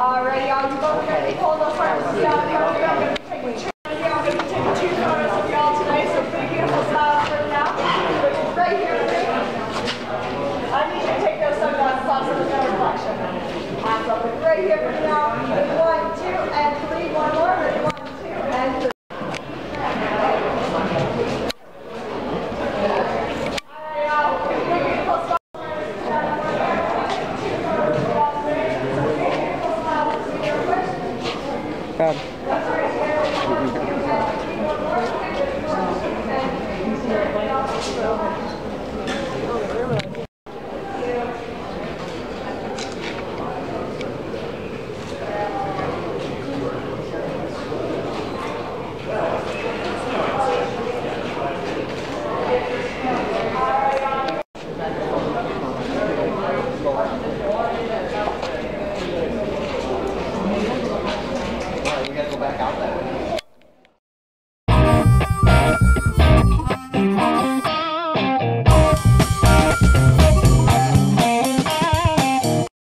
Alrighty, y'all, you both ready to pull those purposes down. I'm going to take a chair. I'm going to be taking 2 photos of y'all today, so big, beautiful smiles for now, which is right here with me. I need you to take those sunglasses off so there's no reflection. Awesome. Right here for now. 1, 2, and 3. One more. Ready? 1, 2, and 3. God.